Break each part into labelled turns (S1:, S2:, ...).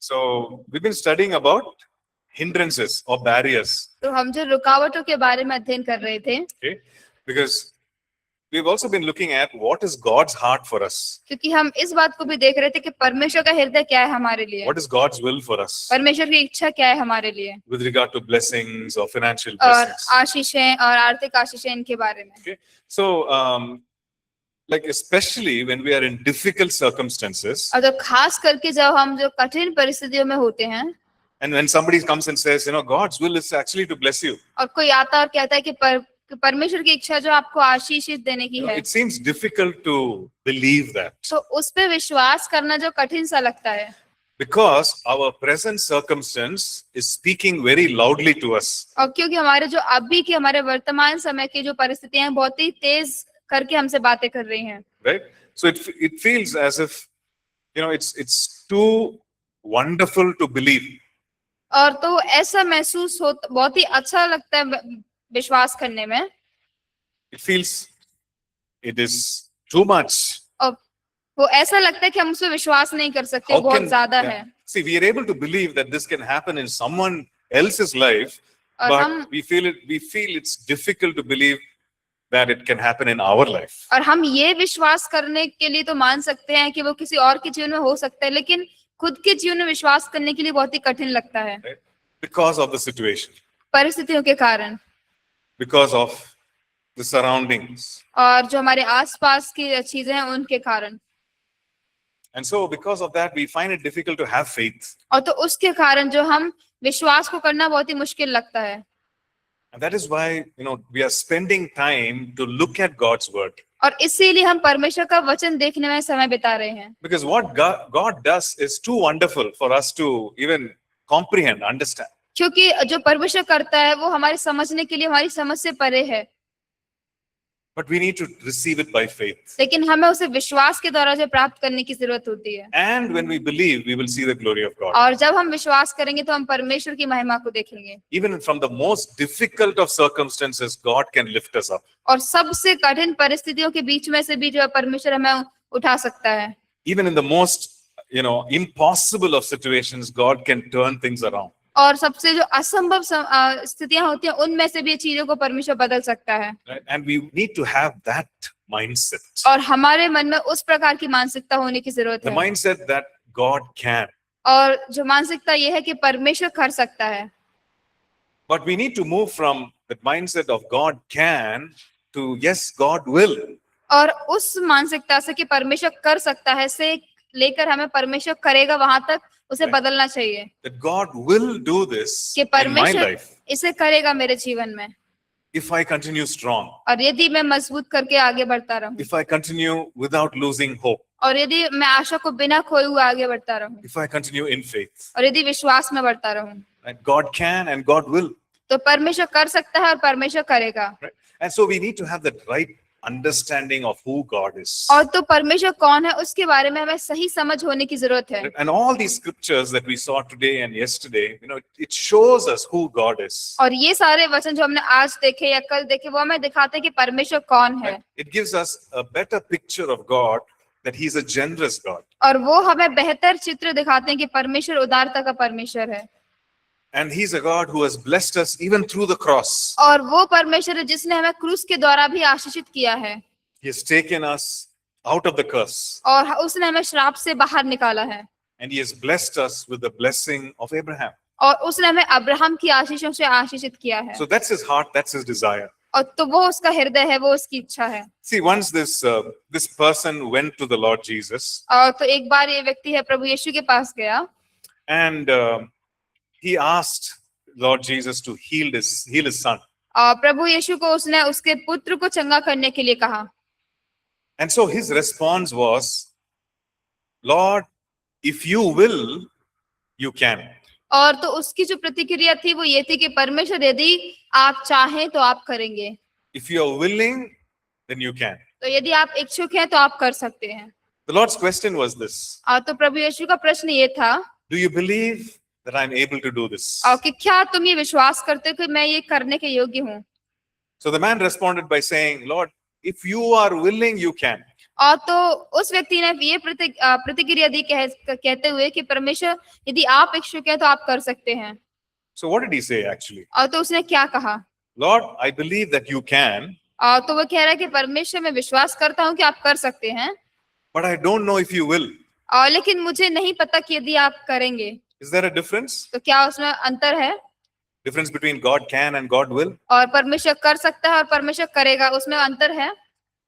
S1: So we've been studying about hindrances or barriers.
S2: तो हम जो रुकावटों के बारे में अध्ययन कर रहे थे,
S1: Okay, because we've also been looking at what is God's heart for us.
S2: क्योंकि हम इस बात को भी देख रहे थे कि परमेश्वर का हृदय क्या है हमारे लिए,
S1: What is God's will for us
S2: परमेश्वर की इच्छा क्या है हमारे लिए,
S1: with regard to blessings or financial
S2: और
S1: blessings.
S2: आशीषें और आर्थिक आशीषें इनके बारे में.
S1: Okay, so like especially when we are in difficult circumstances,
S2: और जब खास करके जब हम जो कठिन परिस्थितियों में होते हैं,
S1: and when somebody comes and says, God's will is actually to bless you.
S2: और कोई आता और कहता है कि परमेश्वर की इच्छा जो आपको आशीषित देने की है,
S1: It seems difficult to believe that.
S2: तो उस पे विश्वास करना जो कठिन सा लगता है,
S1: Because our present circumstance is speaking very loudly to us.
S2: और क्योंकि हमारे जो अभी की हमारे वर्तमान समय की जो परिस्थितियां हैं बहुत ही तेज करके हमसे बातें कर रही हैं.
S1: Right? So it feels as if, it's too wonderful to believe.
S2: और तो ऐसा महसूस हो, बहुत ही अच्छा लगता है विश्वास करने में.
S1: It feels it is too much.
S2: और वो ऐसा लगता है कि हम उस पर विश्वास नहीं कर सकते, बहुत ज्यादा है.
S1: See, we are able to believe that this can happen in someone else's life, but we feel it's difficult to believe that it can happen in our life.
S2: और हम ये विश्वास करने के लिए तो मान सकते हैं कि वो किसी और के जीवन में हो सकता है, लेकिन खुद के जीवन में विश्वास करने के लिए बहुत ही कठिन लगता है.
S1: Right? Because of the situation.
S2: परिस्थितियों के कारण,
S1: Because of the surroundings.
S2: और जो हमारे आसपास की चीजें हैं उनके कारण.
S1: And so because of that, we find it difficult to have faith.
S2: और तो उसके कारण जो हम विश्वास को करना बहुत ही मुश्किल लगता है.
S1: And that is why, we are spending time to look at God's word.
S2: और इसीलिए हम परमेश्वर का वचन देखने में समय बिता रहे हैं.
S1: Because what God does is too wonderful for us to even comprehend, understand.
S2: क्योंकि जो परमेश्वर करता है वो हमारे समझने के लिए हमारी समझ से परे है.
S1: But we need to receive it by faith.
S2: लेकिन हमें उसे विश्वास के द्वारा जो प्राप्त करने की जरूरत होती है.
S1: And when we believe, we will see the glory of God.
S2: और जब हम विश्वास करेंगे तो हम परमेश्वर की महिमा को देखेंगे.
S1: Even from the most difficult of circumstances, God can lift us up.
S2: और सबसे कठिन परिस्थितियों के बीच में से भी जो परमेश्वर हमें उठा सकता है.
S1: Even in the most, impossible of situations, God can turn things around.
S2: और सबसे जो असंभव स्थितियां होती हैं उनमें से भी चीजों को परमेश्वर बदल सकता है.
S1: Right? And we need to have that mindset.
S2: और हमारे मन में उस प्रकार की मानसिकता होने की जरूरत
S1: The
S2: है.
S1: mindset that God can.
S2: और जो मानसिकता ये है कि परमेश्वर कर सकता है.
S1: But we need to move from that mindset of God can to yes, God will.
S2: और उस मानसिकता से कि परमेश्वर कर सकता है से लेकर हमें परमेश्वर करेगा वहां तक उसे बदलना चाहिए.
S1: That God will do this
S2: कि
S1: in my
S2: परमेश्वर
S1: life
S2: इसे करेगा मेरे जीवन में.
S1: if I continue strong.
S2: और यदि मैं मजबूत करके आगे बढ़ता रहूं.
S1: If I continue without losing hope.
S2: और यदि मैं आशा को बिना खोए हुए आगे बढ़ता रहूं.
S1: If I continue in faith.
S2: और यदि विश्वास में बढ़ता रहूं.
S1: Right? God can and God will.
S2: तो परमेश्वर कर सकता है और परमेश्वर करेगा.
S1: Right? And so we need to have that right understanding of who God is.
S2: और तो परमेश्वर कौन है उसके बारे में हमें सही समझ होने की जरूरत है.
S1: And all these scriptures that we saw today and yesterday, it shows us who God is.
S2: और ये सारे वचन जो हमने आज देखे या कल देखे वो हमें दिखाते हैं कि परमेश्वर कौन है.
S1: It gives us a better picture of God, that He is a generous God.
S2: और वो हमें बेहतर चित्र दिखाते हैं कि परमेश्वर उदारता का परमेश्वर है.
S1: And He's a God who has blessed us even through the cross.
S2: और वो परमेश्वर है जिसने हमें क्रूस के द्वारा भी आशीषित किया है.
S1: He has taken us out of the curse.
S2: और उसने हमें श्राप से बाहर निकाला है.
S1: And He has blessed us with the blessing of Abraham.
S2: और उसने हमें अब्राहम की आशीषों से आशीषित किया है.
S1: So that's His heart, that's His desire.
S2: और तो वो उसका हृदय है, वो उसकी इच्छा है.
S1: See, once this person went to the Lord Jesus.
S2: और तो एक बार ये व्यक्ति है प्रभु यीशु के पास गया.
S1: And he asked Lord Jesus to heal his son.
S2: प्रभु यीशु को उसने उसके पुत्र को चंगा करने के लिए कहा.
S1: And so his response was, Lord, if you will, you can.
S2: और तो उसकी जो प्रतिक्रिया थी वो ये थी कि परमेश्वर यदि आप चाहें तो आप करेंगे.
S1: If you are willing, then you can.
S2: तो यदि आप इच्छुक हैं तो आप कर सकते हैं.
S1: The Lord's question was this.
S2: तो प्रभु यीशु का प्रश्न ये था,
S1: Do you believe that I am able to do this?
S2: कि क्या तुम ये विश्वास करते हो कि मैं ये करने के योग्य हूँ?
S1: So the man responded by saying, Lord, if you are willing, you can.
S2: और तो उस व्यक्ति ने ये प्रतिक्रिया दी कहते हुए कि परमेश्वर यदि आप इच्छुक हैं तो आप कर सकते हैं।
S1: So what did he say actually?
S2: और तो उसने क्या कहा?
S1: Lord, I believe that you can,
S2: और तो वो कह रहा है कि परमेश्वर मैं विश्वास करता हूँ कि आप कर सकते हैं,
S1: but I don't know if you will.
S2: और लेकिन मुझे नहीं पता कि यदि आप करेंगे।
S1: Is there a difference?
S2: तो क्या उसमें अंतर है?
S1: Difference between God can and God will?
S2: और परमेश्वर कर सकता है और परमेश्वर करेगा, उसमें अंतर है।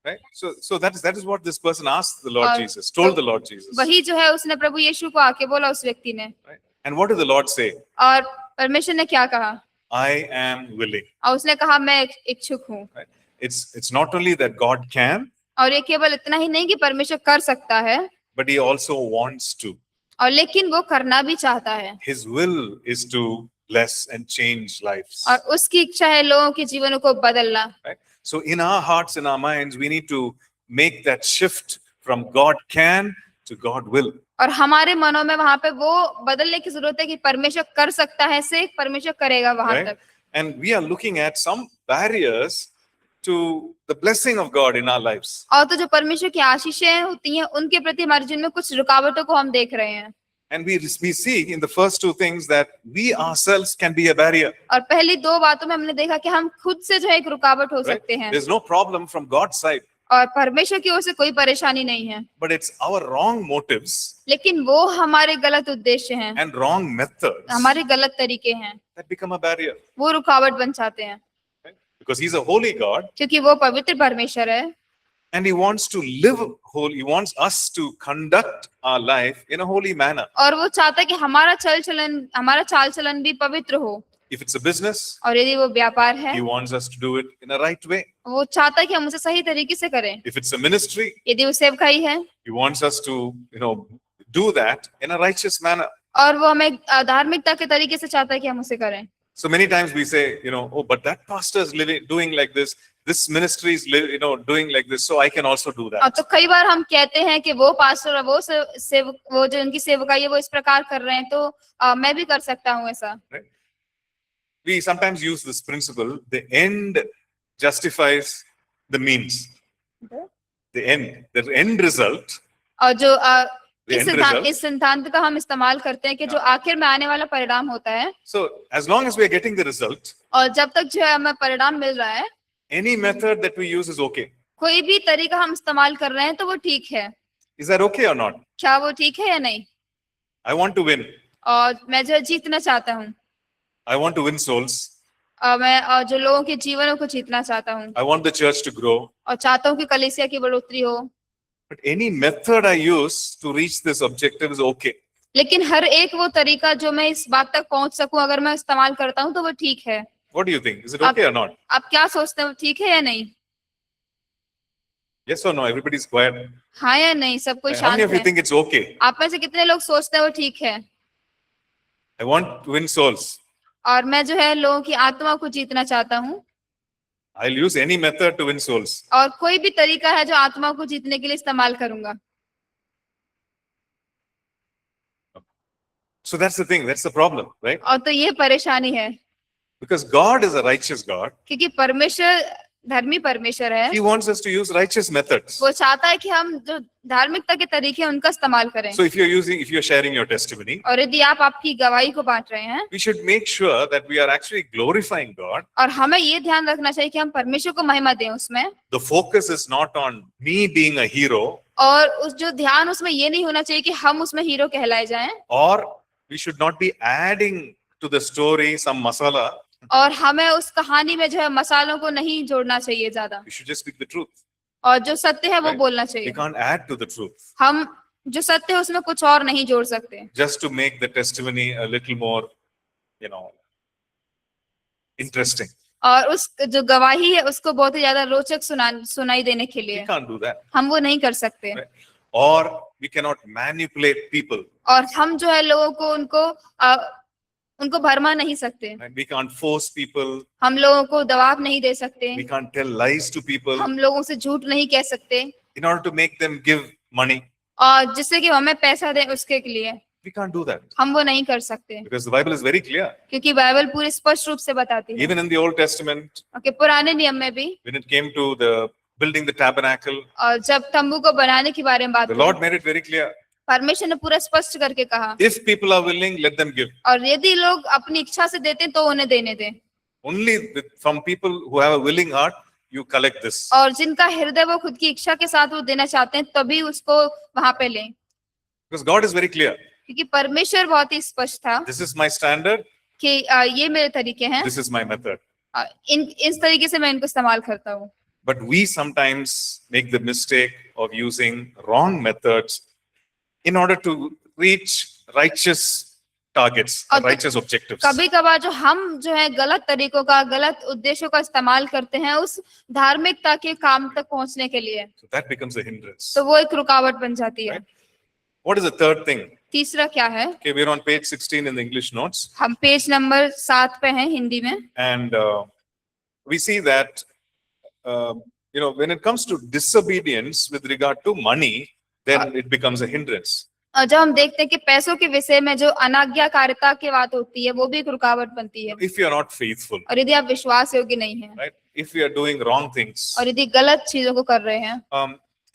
S1: Right? So that is what this person asked the Lord
S2: और
S1: Jesus, told
S2: तो
S1: the Lord Jesus.
S2: वही जो है उसने प्रभु यीशु को आके बोला उस व्यक्ति ने।
S1: Right? And what did the Lord say?
S2: और परमेश्वर ने क्या कहा?
S1: I am willing.
S2: और उसने कहा मैं इच्छुक हूँ।
S1: Right? It's not only that God can,
S2: और ये केवल इतना ही नहीं कि परमेश्वर कर सकता है,
S1: but he also wants to.
S2: और लेकिन वो करना भी चाहता है।
S1: His will is to bless and change lives.
S2: और उसकी इच्छा है लोगों के जीवनों को बदलना।
S1: Right? So in our hearts, in our minds, we need to make that shift from God can to God will.
S2: और हमारे मनों में वहां पे वो बदलने की जरूरत है कि परमेश्वर कर सकता है से परमेश्वर करेगा वहां
S1: Right?
S2: तक।
S1: And we are looking at some barriers to the blessing of God in our lives.
S2: और तो जो परमेश्वर की आशीषें होती हैं उनके प्रति हमारे जीवन में कुछ रुकावटों को हम देख रहे हैं।
S1: And we see in the first two things that we ourselves can be a barrier.
S2: और पहली दो बातों में हमने देखा कि हम खुद से जो है एक रुकावट हो
S1: Right?
S2: सकते हैं।
S1: There's no problem from God's side,
S2: और परमेश्वर की ओर से कोई परेशानी नहीं है,
S1: but it's our wrong motives
S2: लेकिन वो हमारे गलत उद्देश्य हैं,
S1: and wrong methods
S2: हमारे गलत तरीके हैं,
S1: that become a barrier.
S2: वो रुकावट बन जाते हैं।
S1: Right? Because He's a holy God
S2: क्योंकि वो पवित्र परमेश्वर है
S1: and He wants to live holy. He wants us to conduct our life in a holy manner.
S2: और वो चाहता है कि हमारा चाल चलन भी पवित्र हो।
S1: If it's a business,
S2: और यदि वो व्यापार है,
S1: He wants us to do it in a right way.
S2: वो चाहता है कि हम उसे सही तरीके से करें।
S1: If it's a ministry,
S2: यदि वो सेवकाई है,
S1: He wants us to, do that in a righteous manner.
S2: और वो हमें धार्मिकता के तरीके से चाहता है कि हम उसे करें।
S1: So many times we say, oh, but that pastor is doing like this. This ministry is, doing like this. So I can also do that.
S2: तो कई बार हम कहते हैं कि वो पास्टर और वो जो उनकी सेवकाई है वो इस प्रकार कर रहे हैं, तो मैं भी कर सकता हूँ ऐसा।
S1: Right? We sometimes use this principle: the end justifies the means. The end result.
S2: और जो
S1: The end result.
S2: इस सिद्धांत का हम इस्तेमाल करते हैं कि जो आखिर में आने वाला परिणाम होता है,
S1: So as long as we are getting the result,
S2: और जब तक जो है हमें परिणाम मिल रहा है,
S1: any method that we use is okay.
S2: कोई भी तरीका हम इस्तेमाल कर रहे हैं तो वो ठीक है।
S1: Is that okay or not?
S2: क्या वो ठीक है या नहीं?
S1: I want to win.
S2: और मैं जो जीतना चाहता हूँ,
S1: I want to win souls.
S2: मैं जो लोगों के जीवनों को जीतना चाहता हूँ,
S1: I want the church to grow.
S2: और चाहता हूँ कि कलीसिया की बढ़ोतरी हो।
S1: But any method I use to reach this objective is okay.
S2: लेकिन हर एक वो तरीका जो मैं इस बात तक पहुंच सकूं अगर मैं इस्तेमाल करता हूं तो वो ठीक है।
S1: What do you think? Is it okay or not?
S2: आप क्या सोचते हो, ठीक है या नहीं?
S1: Yes or no? Everybody's quiet.
S2: हाँ या नहीं? सब कोई
S1: How
S2: शांत
S1: many of you
S2: है।
S1: think it's okay?
S2: आप में से कितने लोग सोचते हैं वो ठीक है?
S1: I want to win souls.
S2: और मैं जो है लोगों की आत्मा को जीतना चाहता हूँ,
S1: I'll use any method to win souls.
S2: और कोई भी तरीका है जो आत्मा को जीतने के लिए इस्तेमाल करूंगा।
S1: So that's the thing. That's the problem, right?
S2: और तो ये परेशानी है,
S1: Because God is a righteous God.
S2: क्योंकि परमेश्वर धर्मी परमेश्वर है।
S1: He wants us to use righteous methods.
S2: वो चाहता है कि हम जो धार्मिकता के तरीके हैं उनका इस्तेमाल करें।
S1: So if you're sharing your testimony,
S2: और यदि आप आपकी गवाही को बांट रहे हैं,
S1: we should make sure that we are actually glorifying God.
S2: और हमें ये ध्यान रखना चाहिए कि हम परमेश्वर को महिमा दें उसमें।
S1: The focus is not on me being a hero,
S2: और उस जो ध्यान उसमें ये नहीं होना चाहिए कि हम उसमें हीरो कहलाए जाएं,
S1: or we should not be adding to the story some masala.
S2: और हमें उस कहानी में जो है मसालों को नहीं जोड़ना चाहिए ज्यादा,
S1: We should just speak the truth.
S2: और जो सत्य है वो
S1: Right.
S2: बोलना
S1: We
S2: चाहिए।
S1: can't add to the truth
S2: हम जो सत्य है उसमें कुछ और नहीं जोड़ सकते,
S1: just to make the testimony a little more, interesting.
S2: और उस जो गवाही है उसको बहुत ही ज्यादा रोचक सुनाई देने के
S1: We
S2: लिए
S1: can't do that.
S2: हम वो नहीं कर सकते।
S1: Right. Or we cannot manipulate people.
S2: और हम जो है लोगों को उनको भरमा नहीं सकते,
S1: Right? We can't force people.
S2: हम लोगों को दबाव नहीं दे सकते,
S1: We can't tell lies to people
S2: हम लोगों से झूठ नहीं कह सकते,
S1: in order to make them give money.
S2: और जिससे कि हमें पैसा दें उसके लिए
S1: We can't do that
S2: हम वो नहीं कर सकते,
S1: because the Bible is very clear.
S2: क्योंकि बाइबल पूरे स्पष्ट रूप से बताती है।
S1: Even in the Old Testament,
S2: okay, पुराने नियम में भी
S1: when it came to the building the tabernacle,
S2: और जब तंबू को बनाने के बारे में बात
S1: the
S2: हुई,
S1: Lord made it very clear.
S2: परमेश्वर ने पूरा स्पष्ट करके कहा,
S1: If people are willing, let them give.
S2: और यदि लोग अपनी इच्छा से देते हैं तो उन्हें देने दें,
S1: Only from people who have a willing heart, you collect this.
S2: और जिनका हृदय वो खुद की इच्छा के साथ वो देना चाहते हैं तभी उसको वहां पे लें,
S1: Because God is very clear.
S2: क्योंकि परमेश्वर बहुत ही स्पष्ट था
S1: This is my standard.
S2: कि ये मेरे तरीके हैं,
S1: This is my method.
S2: इस तरीके से मैं इनको इस्तेमाल करता हूँ।
S1: But we sometimes make the mistake of using wrong methods in order to reach righteous targets, righteous objectives.
S2: कभी कभार जो हम जो है गलत तरीकों का, गलत उद्देश्यों का इस्तेमाल करते हैं उस धार्मिकता के काम तक पहुंचने के लिए,
S1: So that becomes a hindrance.
S2: तो वो एक रुकावट बन जाती है।
S1: Right. What is the third thing?
S2: तीसरा क्या है?
S1: Okay, we're on page 16 in the English notes.
S2: हम पेज नंबर 7 पे हैं हिंदी में,
S1: And we see that, when it comes to disobedience with regard to money, then it becomes a hindrance.
S2: और जब हम देखते हैं कि पैसों के विषय में जो अनाज्ञाकारिता की बात होती है वो भी एक रुकावट बनती है,
S1: If you are not faithful,
S2: और यदि आप विश्वास योग्य नहीं है,
S1: right? If we are doing wrong things,
S2: और यदि गलत चीजों को कर रहे हैं,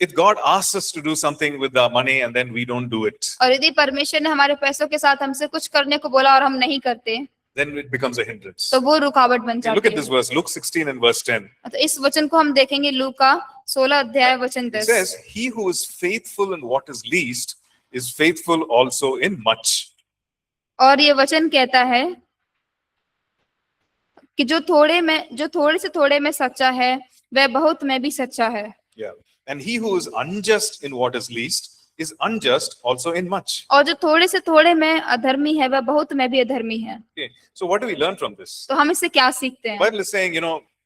S1: if God asks us to do something with our money and then we don't do it,
S2: और यदि परमेश्वर ने हमारे पैसों के साथ हमसे कुछ करने को बोला और हम नहीं करते,
S1: then it becomes a hindrance.
S2: तो वो रुकावट बन
S1: Okay, look
S2: जाती
S1: at this
S2: है।
S1: verse, Luke 16 and verse 10.
S2: तो इस वचन को हम देखेंगे लूका 16 अध्याय वचन
S1: It
S2: 10।
S1: says, "He who is faithful in what is least is faithful also in much."
S2: और ये वचन कहता है कि जो थोड़े से थोड़े में सच्चा है वह बहुत में भी सच्चा है।
S1: Yeah. And he who is unjust in what is least is unjust also in much.
S2: और जो थोड़े से थोड़े में अधर्मी है वह बहुत में भी अधर्मी है।
S1: Okay. So what do we learn from this?
S2: तो हम इससे क्या सीखते हैं?
S1: Bible is saying,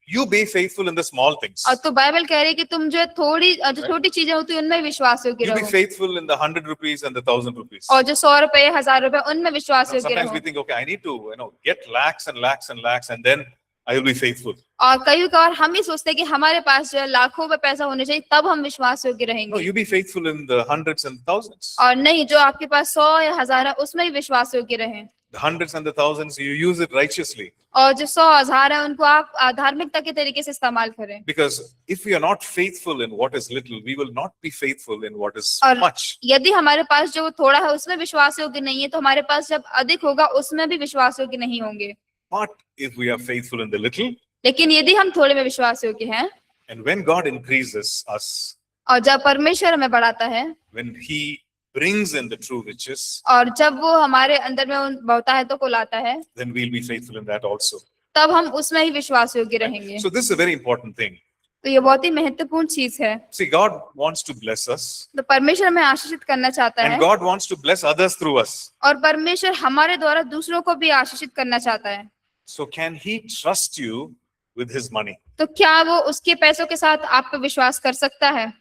S1: you be faithful in the small things.
S2: और तो बाइबल कह रही है कि तुम जो छोटी चीजें होती है उनमें विश्वास योग्य
S1: You be
S2: रहो,
S1: faithful in the 100 rupees and the 1,000 rupees.
S2: और जो 100 रुपए 1000 रुपए उनमें विश्वास योग्य
S1: Sometimes we
S2: रहो।
S1: think, okay, I need to, get lakhs and lakhs and lakhs and then I will be faithful.
S2: और कई बार हम ही सोचते हैं कि हमारे पास जो है लाखों में पैसा होने चाहिए तब हम विश्वास योग्य
S1: No,
S2: रहेंगे,
S1: you be faithful in the hundreds and thousands.
S2: और नहीं जो आपके पास 100 या 1000 है उसमें ही विश्वास योग्य रहे,
S1: The hundreds and the thousands, you use it righteously.
S2: और जो 100 1000 है उनको आप धार्मिकता के तरीके से इस्तेमाल करें।
S1: Because if we are not faithful in what is little, we will not be faithful in what is
S2: और
S1: much.
S2: यदि हमारे पास जो थोड़ा है उसमें विश्वास योग्य नहीं है तो हमारे पास जब अधिक होगा उसमें भी विश्वास योग्य नहीं होंगे।
S1: But if we are faithful in the little,
S2: लेकिन यदि हम थोड़े में विश्वास योग्य हैं,
S1: and when God increases us,
S2: और जब परमेश्वर हमें बढ़ाता है,
S1: when He brings in the true riches,
S2: और जब वो हमारे अंदर में उन बहुतायतों को लाता है,
S1: then we'll be faithful in that also.
S2: तब हम उसमें ही विश्वास योग्य रहेंगे।
S1: So this is a very important thing.
S2: तो ये बहुत ही महत्वपूर्ण चीज है।
S1: See, God wants to bless us,
S2: तो परमेश्वर हमें आशीषित करना चाहता है,
S1: and God wants to bless others through us.
S2: और परमेश्वर हमारे द्वारा दूसरों को भी आशीषित करना चाहता है।
S1: So can He trust you with His money?
S2: तो क्या वो उसके पैसों के साथ आप पे विश्वास कर सकता है?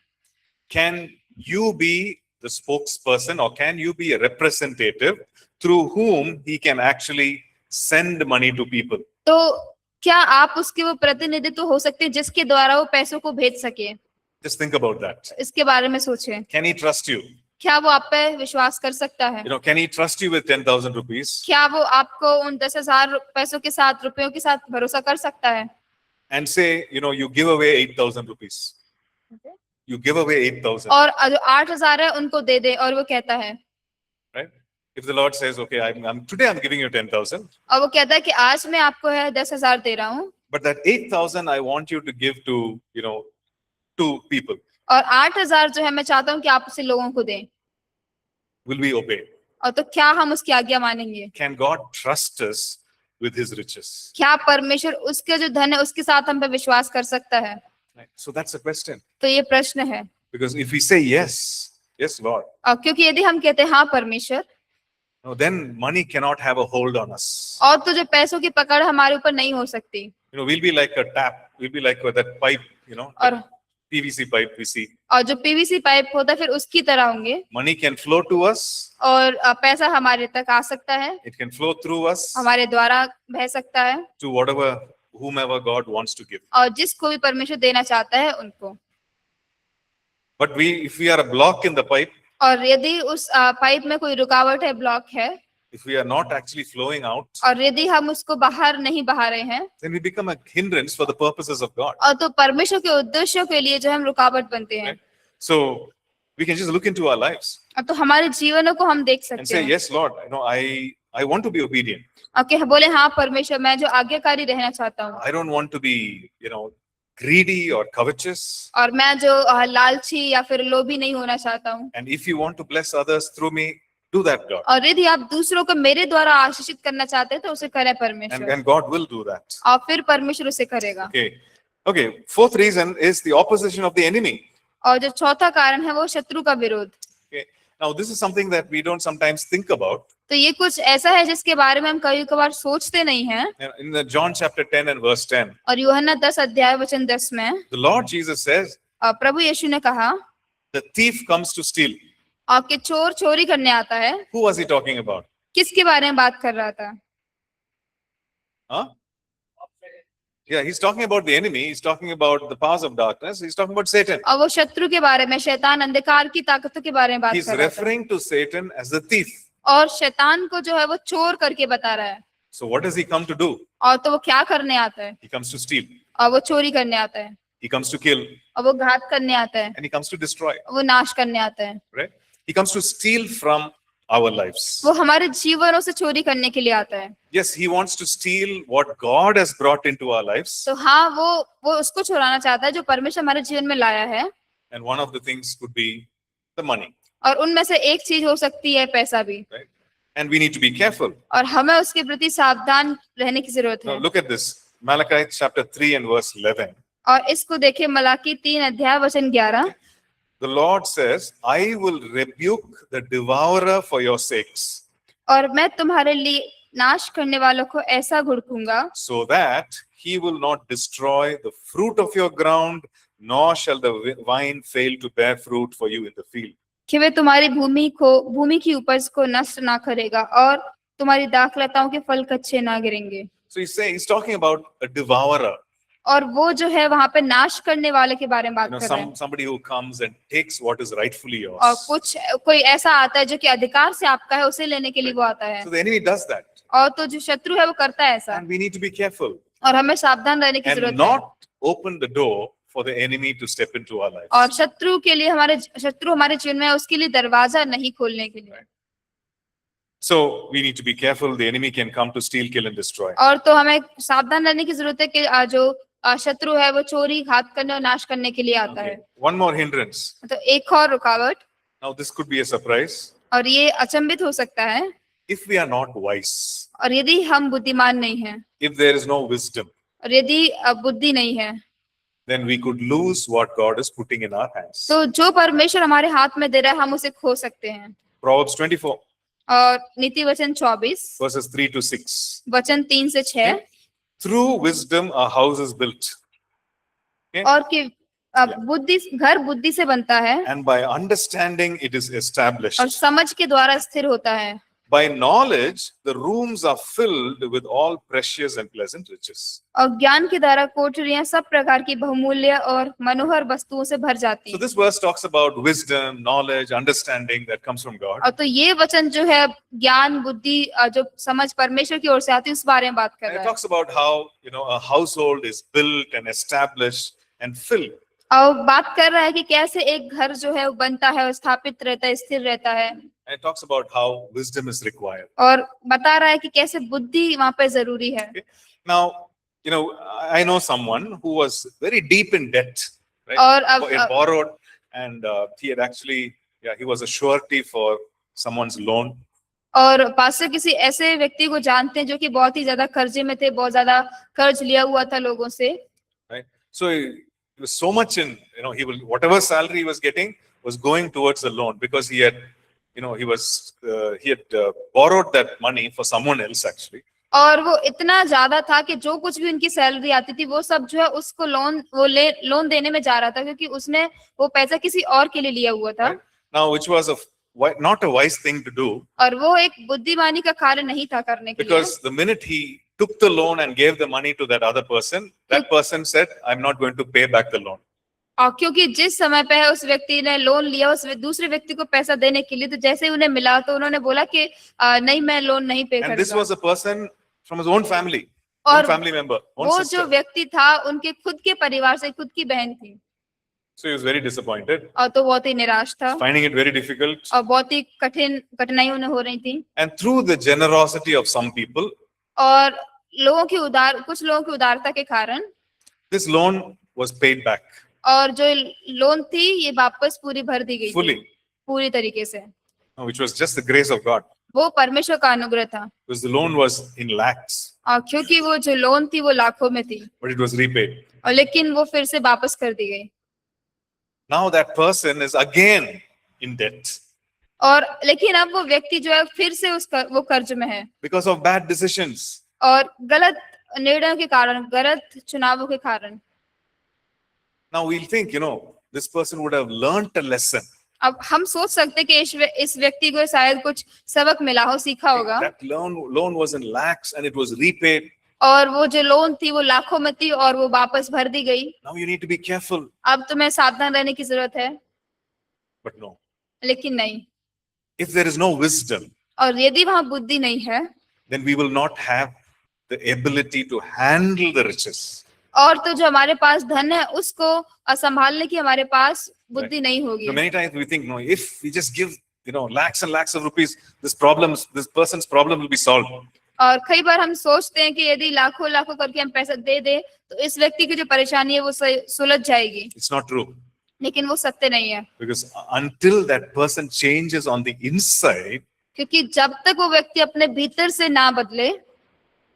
S1: Can you be the spokesperson, or can you be a representative through whom He can actually send money to people?
S2: तो क्या आप उसके वो प्रतिनिधित्व हो सकते हैं जिसके द्वारा वो पैसों को भेज सके?
S1: Just think about that.
S2: इसके बारे में सोचें।
S1: Can He trust you?
S2: क्या वो आप पे विश्वास कर सकता है?
S1: Can He trust you with 10,000 rupees
S2: क्या वो आपको उन 10,000 पैसों के साथ, रुपयों के साथ भरोसा कर सकता है?
S1: and say, you give away 8,000 rupees. You give away 8,000,
S2: और जो 8,000 है उनको दे दे, और वो कहता है,
S1: right? If the Lord says, okay, today I'm giving you 10,000,
S2: और वो कहता है कि आज मैं आपको है 10,000 दे रहा हूँ,
S1: but that 8,000 I want you to give to, two people.
S2: और 8,000 जो है मैं चाहता हूँ कि आप उसे लोगों को दें।
S1: Will we obey?
S2: और तो क्या हम उसकी आज्ञा मानेंगे?
S1: Can God trust us with His riches?
S2: क्या परमेश्वर उसके जो धन है उसके साथ हम पे विश्वास कर सकता है?
S1: Right. So that's a question.
S2: तो ये प्रश्न है।
S1: Because if we say yes, Lord,
S2: और क्योंकि यदि हम कहते हैं हाँ परमेश्वर,
S1: no, then money cannot have a hold on us.
S2: और तो जो पैसों की पकड़ हमारे ऊपर नहीं हो सकती,
S1: We'll be like a tap. We'll be like that pipe,
S2: और
S1: that PVC pipe we see.
S2: और जो पीवीसी पाइप होता है फिर उसकी तरह होंगे,
S1: Money can flow to us.
S2: और पैसा हमारे तक आ सकता है,
S1: It can flow through us
S2: हमारे द्वारा बह सकता है,
S1: to whomever God wants to give.
S2: और जिसको भी परमेश्वर देना चाहता है उनको।
S1: But if we are a block in the pipe,
S2: और यदि उस पाइप में कोई रुकावट है, ब्लॉक है,
S1: if we are not actually flowing out,
S2: और यदि हम उसको बाहर नहीं बहा रहे हैं,
S1: then we become a hindrance for the purposes of God.
S2: और तो परमेश्वर के उद्देश्यों के लिए जो हम रुकावट बनते हैं.
S1: Right? So we can just look into our lives
S2: और तो हमारे जीवनों को हम देख
S1: and
S2: सकते
S1: say,
S2: हैं.
S1: yes, Lord, I want to be obedient.
S2: Okay, बोले हाँ परमेश्वर, मैं जो आज्ञाकारी रहना चाहता हूँ,
S1: I don't want to be, greedy or covetous.
S2: और मैं जो लालची या फिर लोभी नहीं होना चाहता हूँ.
S1: And if you want to bless others through me, do that, God.
S2: और यदि आप दूसरों को मेरे द्वारा आशीषित करना चाहते हैं तो उसे करें परमेश्वर,
S1: And God will do that.
S2: और फिर परमेश्वर उसे करेगा.
S1: Okay. Fourth reason is the opposition of the enemy.
S2: और जो चौथा कारण है वो शत्रु का विरोध.
S1: Okay. Now, this is something that we don't sometimes think about.
S2: तो ये कुछ ऐसा है जिसके बारे में हम कभी कभार सोचते नहीं हैं.
S1: In the John chapter 10 and verse 10,
S2: और यूहन्ना 10 अध्याय वचन 10 में
S1: the Lord Jesus says,
S2: प्रभु यीशु ने कहा,
S1: the thief comes to steal.
S2: आपके चोर चोरी करने आता है.
S1: Who was he talking about?
S2: किसके बारे में बात कर रहा था?
S1: Huh? Yeah, he's talking about the enemy. He's talking about the powers of darkness. He's talking about Satan.
S2: और वो शत्रु के बारे में, शैतान, अंधकार की ताकतों के बारे में बात
S1: He's
S2: कर रहा था.
S1: referring to Satan as the thief.
S2: और शैतान को जो है वो चोर करके बता रहा है.
S1: So what does he come to do?
S2: और तो वो क्या करने आता है?
S1: He comes to steal.
S2: और वो चोरी करने आता है.
S1: He comes to kill.
S2: और वो घात करने आता है.
S1: And he comes to destroy.
S2: वो नाश करने आता है.
S1: Right? He comes to steal from our lives.
S2: वो हमारे जीवनों से चोरी करने के लिए आता है.
S1: Yes, he wants to steal what God has brought into our lives.
S2: तो हाँ, वो उसको चुराना चाहता है जो परमेश्वर हमारे जीवन में लाया है.
S1: And one of the things could be the money.
S2: और उनमें से एक चीज हो सकती है पैसा भी.
S1: Right? And we need to be careful.
S2: और हमें उसके प्रति सावधान रहने की जरूरत
S1: Now
S2: है.
S1: look at this. Malachi chapter 3 and verse 11.
S2: और इसको देखे मलाकी 3 अध्याय वचन 11.
S1: The Lord says, I will rebuke the devourer for your sakes,
S2: और मैं तुम्हारे लिए नाश करने वालों को ऐसा घुड़कूंगा,
S1: so that he will not destroy the fruit of your ground, nor shall the vine fail to bear fruit for you in the field.
S2: कि वे तुम्हारी भूमि की उपज को नष्ट ना करेगा और तुम्हारी दाखलताओं के फल कच्चे ना गिरेंगे.
S1: So he's talking about a devourer.
S2: और वो जो है वहां पे नाश करने वाले के बारे में बात कर रहे हैं.
S1: Somebody who comes and takes what is rightfully yours.
S2: और कोई ऐसा आता है जो कि अधिकार से आपका है, उसे लेने के लिए वो आता है.
S1: So the enemy does that.
S2: और तो जो शत्रु है वो करता है ऐसा.
S1: And we need to be careful.
S2: और हमें सावधान रहने की
S1: And
S2: जरूरत है.
S1: not open the door for the enemy to step into our lives.
S2: और शत्रु हमारे जीवन में उसके लिए दरवाजा नहीं खोलने के लिए.
S1: So we need to be careful. The enemy can come to steal, kill and destroy.
S2: और तो हमें सावधान रहने की जरूरत है कि जो शत्रु है वो चोरी, घात करने और नाश करने के लिए आता है.
S1: One more hindrance.
S2: तो एक और रुकावट,
S1: Now this could be a surprise.
S2: और ये अचंभित हो सकता है.
S1: If we are not wise,
S2: और यदि हम बुद्धिमान नहीं हैं,
S1: if there is no wisdom,
S2: और यदि बुद्धि नहीं है,
S1: then we could lose what God is putting in our hands.
S2: तो जो परमेश्वर हमारे हाथ में दे रहा है हम उसे खो सकते हैं.
S1: Proverbs 24
S2: और नीति वचन 24
S1: verses 3 to 6.
S2: वचन 3 से 6.
S1: Through wisdom a house is built.
S2: और कि घर बुद्धि से बनता है,
S1: And by understanding it is established.
S2: और समझ के द्वारा स्थिर होता है.
S1: By knowledge the rooms are filled with all precious and pleasant riches.
S2: और ज्ञान के द्वारा कोठरियां सब प्रकार की बहुमूल्य और मनोहर वस्तुओं से भर जाती
S1: So
S2: हैं.
S1: this verse talks about wisdom, knowledge, understanding that comes from God.
S2: और तो ये वचन जो है ज्ञान, बुद्धि, जो समझ परमेश्वर की ओर से आती है उस बारे में बात कर
S1: And
S2: रहा
S1: it
S2: है.
S1: talks about how, a household is built and established and filled.
S2: और बात कर रहा है कि कैसे एक घर जो है वो बनता है, स्थापित रहता है, स्थिर रहता है.
S1: And it talks about how wisdom is required.
S2: और बता रहा है कि कैसे बुद्धि वहां पे जरूरी है.
S1: Now, I know someone who was very deep in debt, right?
S2: और अब
S1: He had borrowed and he had actually, he was a surety for someone's loan.
S2: और पास्टर किसी ऐसे व्यक्ति को जानते हैं जो कि बहुत ही ज्यादा कर्जे में थे, बहुत ज्यादा कर्ज लिया हुआ था लोगों से.
S1: Right? So he was so much in, whatever salary he was getting was going towards the loan because he had borrowed that money for someone else actually.
S2: और वो इतना ज्यादा था कि जो कुछ भी उनकी सैलरी आती थी वो सब जो है उसको लोन देने में जा रहा था, क्योंकि उसने वो पैसा किसी और के लिए लिया हुआ था.
S1: Right? Now, which was not a wise thing to do.
S2: और वो एक बुद्धिमानी का कार्य नहीं था करने के लिए.
S1: Because the minute he took the loan and gave the money to that other person, that person said, I'm not going to pay back the loan.
S2: और क्योंकि जिस समय पे है उस व्यक्ति ने लोन लिया उस दूसरे व्यक्ति को पैसा देने के लिए, तो जैसे ही उन्हें मिला तो उन्होंने बोला कि नहीं, मैं लोन नहीं पे
S1: And this
S2: करूंगा।
S1: was a person from his own family,
S2: और
S1: own family member, own
S2: वो जो
S1: sister.
S2: व्यक्ति था उनके खुद के परिवार से, खुद की बहन थी।
S1: So he was very disappointed,
S2: और तो बहुत ही निराश था
S1: finding it very difficult.
S2: और बहुत ही कठिनाई उन्हें हो रही थी।
S1: And through the generosity of some people,
S2: और कुछ लोगों की उदारता के कारण
S1: this loan was paid back
S2: और जो लोन थी ये वापस पूरी भर दी गई
S1: fully,
S2: थी, पूरी तरीके से।
S1: which was just the grace of God.
S2: वो परमेश्वर का अनुग्रह था।
S1: Because the loan was in lakhs,
S2: और क्योंकि वो जो लोन थी वो लाखों में थी,
S1: but it was repaid.
S2: और लेकिन वो फिर से वापस कर दी गई।
S1: Now that person is again in debt
S2: और लेकिन अब वो व्यक्ति जो है फिर से वो कर्ज में है,
S1: because of bad decisions.
S2: और गलत निर्णयों के कारण, गलत चुनावों के कारण।
S1: Now we'll think, this person would have learnt a lesson.
S2: अब हम सोच सकते कि इस व्यक्ति को शायद कुछ सबक मिला हो, सीखा होगा।
S1: That loan was in lakhs and it was repaid.
S2: और वो जो लोन थी वो लाखों में थी और वो वापस भर दी गई।
S1: Now you need to be careful.
S2: अब तुम्हें सावधान रहने की जरूरत है।
S1: But no.
S2: लेकिन नहीं।
S1: If there is no wisdom,
S2: और यदि वहां बुद्धि नहीं है,
S1: then we will not have the ability to handle the riches.
S2: और तो जो हमारे पास धन है उसको संभालने की हमारे पास बुद्धि नहीं होगी।
S1: So many times we think, no, if we just give, lakhs and lakhs of rupees, this person's problem will be solved.
S2: और कई बार हम सोचते हैं कि यदि लाखों लाखों करके हम पैसा दे दे तो इस व्यक्ति की जो परेशानी है वो सुलझ जाएगी।
S1: It's not true.
S2: लेकिन वो सत्य नहीं है।
S1: Because until that person changes on the inside,
S2: क्योंकि जब तक वो व्यक्ति अपने भीतर से ना बदले,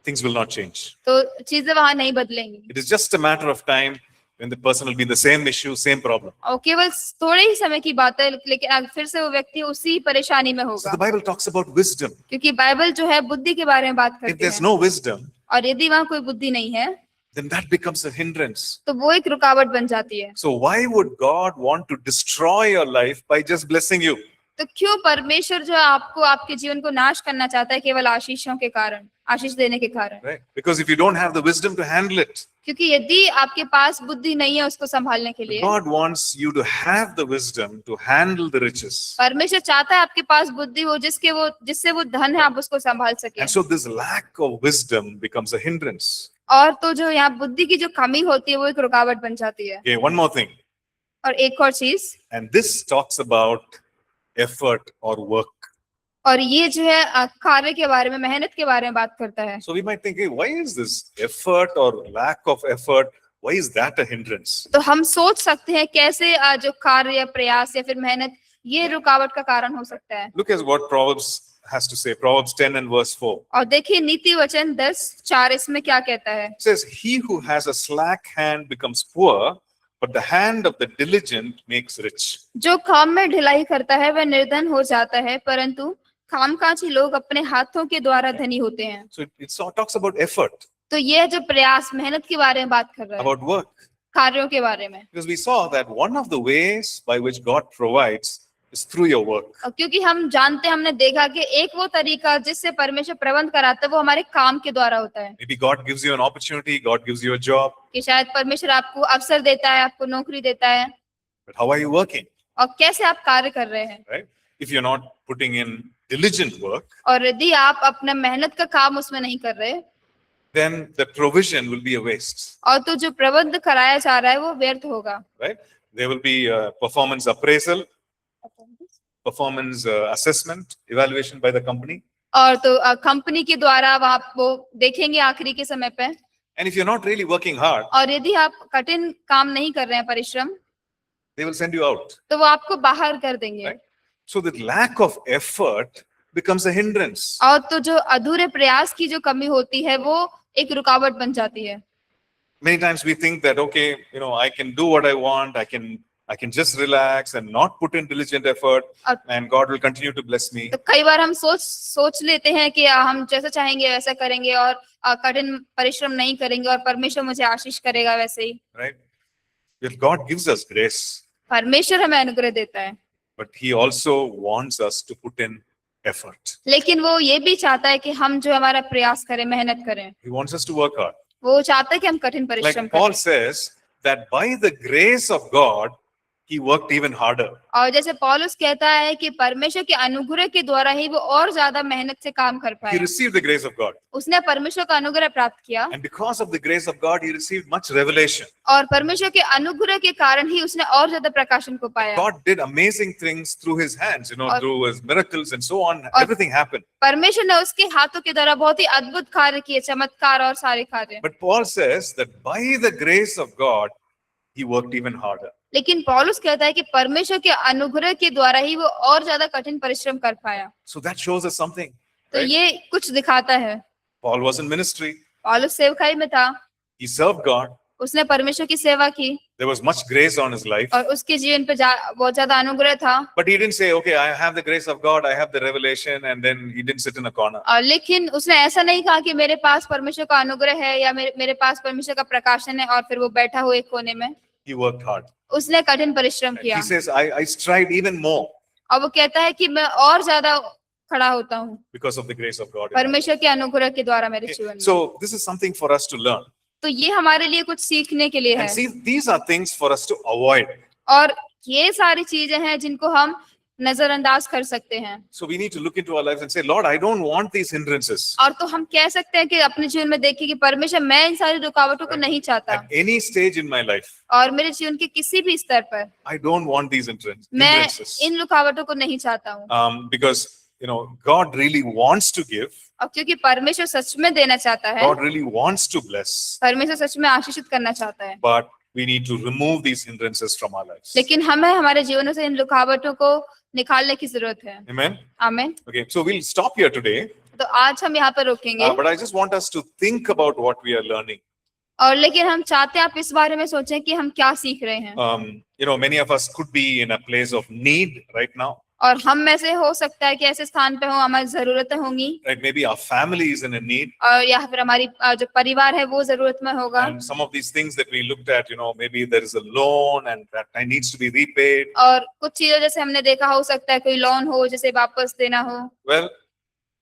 S1: things will not change.
S2: तो चीजें वहां नहीं बदलेंगी।
S1: It is just a matter of time when the person will be in the same issue, same problem.
S2: और केवल थोड़े ही समय की बात है, लेकिन फिर से वो व्यक्ति उसी परेशानी में
S1: So
S2: होगा।
S1: the Bible talks about wisdom.
S2: क्योंकि बाइबल जो है बुद्धि के बारे में बात
S1: If
S2: करती
S1: there's
S2: है।
S1: no wisdom,
S2: और यदि वहां कोई बुद्धि नहीं है
S1: then that becomes a hindrance.
S2: तो वो एक रुकावट बन जाती है।
S1: So why would God want to destroy your life by just blessing you?
S2: तो क्यों परमेश्वर जो है आपको, आपके जीवन को नाश करना चाहता है केवल आशीषों के कारण, आशीष देने के कारण?
S1: Right? Because if you don't have the wisdom to handle it,
S2: क्योंकि यदि आपके पास बुद्धि नहीं है उसको संभालने के लिए,
S1: God wants you to have the wisdom to handle the riches.
S2: परमेश्वर चाहता है आपके पास बुद्धि हो जिससे वो धन है आप उसको संभाल सके।
S1: And so this lack of wisdom becomes a hindrance.
S2: और तो जो यहाँ बुद्धि की जो कमी होती है वो एक रुकावट बन जाती है।
S1: Okay, one more thing.
S2: और एक और चीज,
S1: And this talks about effort or work.
S2: और ये जो है कार्य के बारे में, मेहनत के बारे में बात करता है।
S1: So we might think, hey, why is this effort or lack of effort? Why is that a hindrance?
S2: तो हम सोच सकते हैं कैसे जो कार्य या प्रयास या फिर मेहनत ये रुकावट का कारण हो सकता है।
S1: Look at what Proverbs has to say. Proverbs 10 and verse 4.
S2: और देखिए नीति वचन 10:4 इसमें क्या कहता है।
S1: It says, he who has a slack hand becomes poor, but the hand of the diligent makes rich.
S2: जो काम में ढिलाई करता है वह निर्धन हो जाता है, परंतु कामकाजी लोग अपने हाथों के द्वारा धनी होते हैं।
S1: So it talks about effort,
S2: तो ये जो प्रयास, मेहनत के बारे में बात कर रहा है,
S1: about work.
S2: कार्यों के बारे में।
S1: Because we saw that one of the ways by which God provides is through your work.
S2: और क्योंकि हम जानते हैं, हमने देखा कि एक वो तरीका जिससे परमेश्वर प्रबंध कराता है वो हमारे काम के द्वारा होता है।
S1: Maybe God gives you an opportunity, God gives you a job,
S2: कि शायद परमेश्वर आपको अवसर देता है, आपको नौकरी देता है,
S1: but how are you working?
S2: और कैसे आप कार्य कर रहे हैं।
S1: Right? If you're not putting in diligent work,
S2: और यदि आप अपना मेहनत का काम उसमें नहीं कर रहे,
S1: then the provision will be a waste.
S2: और तो जो प्रबंध कराया जा रहा है वो व्यर्थ होगा।
S1: Right? There will be performance appraisal, performance assessment, evaluation by the company.
S2: और तो कंपनी के द्वारा वो देखेंगे आखिरी के समय पे।
S1: And if you're not really working hard,
S2: और यदि आप कठिन काम नहीं कर रहे हैं, परिश्रम,
S1: they will send you out.
S2: तो वो आपको बाहर कर देंगे।
S1: Right? So the lack of effort becomes a hindrance.
S2: और तो जो अधूरे प्रयास की जो कमी होती है वो एक रुकावट बन जाती है।
S1: Many times we think that, okay, I can do what I want, I can just relax and not put in diligent effort, and God will continue to bless me.
S2: तो कई बार हम सोच लेते हैं कि हम जैसा चाहेंगे वैसा करेंगे और कठिन परिश्रम नहीं करेंगे और परमेश्वर मुझे आशीष करेगा वैसे ही।
S1: Right? Well, God gives us grace,
S2: परमेश्वर हमें अनुग्रह देता है,
S1: but He also wants us to put in effort.
S2: लेकिन वो ये भी चाहता है कि हम जो हमारा प्रयास करें, मेहनत करें।
S1: He wants us to work hard.
S2: वो चाहता है कि हम कठिन परिश्रम
S1: Like Paul
S2: करें।
S1: says, that by the grace of God, he worked even harder.
S2: और जैसे पौलुस कहता है कि परमेश्वर के अनुग्रह के द्वारा ही वो और ज्यादा मेहनत से काम कर
S1: He
S2: पाया।
S1: received the grace of God.
S2: उसने परमेश्वर का अनुग्रह प्राप्त किया
S1: And because of the grace of God, he received much revelation.
S2: और परमेश्वर के अनुग्रह के कारण ही उसने और ज्यादा प्रकाशन को पाया।
S1: God did amazing things through his hands, through his miracles and so on. Everything happened.
S2: परमेश्वर ने उसके हाथों के द्वारा बहुत ही अद्भुत कार्य किए, चमत्कार और सारे कार्य।
S1: But Paul says that by the grace of God, he worked even harder.
S2: लेकिन पौलुस कहता है कि परमेश्वर के अनुग्रह के द्वारा ही वो और ज्यादा कठिन परिश्रम कर पाया।
S1: So that shows us something.
S2: तो
S1: Right?
S2: ये कुछ दिखाता है।
S1: Paul was in ministry.
S2: पौलुस सेवकाई में था,
S1: He served God.
S2: उसने परमेश्वर की सेवा की
S1: There was much grace on his life.
S2: और उसके जीवन पे बहुत ज्यादा अनुग्रह था।
S1: But he didn't say, okay, I have the grace of God, I have the revelation, and then he didn't sit in a corner.
S2: और लेकिन उसने ऐसा नहीं कहा कि मेरे पास परमेश्वर का अनुग्रह है या मेरे पास परमेश्वर का प्रकाशन है और फिर वो बैठा हो एक कोने में।
S1: He worked hard.
S2: उसने कठिन परिश्रम किया
S1: He says, I strive even more
S2: और वो कहता है कि मैं और ज्यादा खड़ा होता हूँ
S1: because of the grace of God. in my life.
S2: परमेश्वर के अनुग्रह के द्वारा मेरे
S1: Okay,
S2: जीवन में।
S1: so this is something for us to learn.
S2: तो ये हमारे लिए कुछ सीखने के लिए है
S1: And see, these are things for us to avoid.
S2: और ये सारी चीजें हैं जिनको हम नजरअंदाज कर सकते हैं।
S1: So we need to look into our lives and say, Lord, I don't want these hindrances.
S2: और तो हम कह सकते हैं कि अपने जीवन में देखिए कि परमेश्वर मैं इन सारी रुकावटों को नहीं चाहता
S1: At any stage in my life,
S2: और मेरे जीवन के किसी भी स्तर पर
S1: I don't want these
S2: मैं
S1: hindrances.
S2: इन रुकावटों को नहीं चाहता हूँ।
S1: Because, God really wants to give.
S2: और क्योंकि परमेश्वर सच में देना चाहता है,
S1: God really wants to bless.
S2: परमेश्वर सच में आशीषित करना चाहता है,
S1: But we need to remove these hindrances from our lives.
S2: लेकिन हमें हमारे जीवनों से इन रुकावटों को निकालने की जरूरत है।
S1: Amen?
S2: आमीन।
S1: Okay, so we'll stop here today.
S2: तो आज हम यहाँ पर रोकेंगे
S1: But I just want us to think about what we are learning.
S2: और लेकिन हम चाहते हैं आप इस बारे में सोचें कि हम क्या सीख रहे हैं।
S1: Many of us could be in a place of need right now.
S2: और हम में से हो सकता है कि ऐसे स्थान पे हो हमारी जरूरतें होंगी,
S1: Right? Maybe our family is in a need.
S2: और या फिर हमारी जो परिवार है वो जरूरत में होगा।
S1: And some of these things that we looked at, maybe there is a loan and that needs to be repaid.
S2: और कुछ चीजें जैसे हमने देखा हो सकता है कोई लोन हो जिसे वापस देना हो।
S1: Well,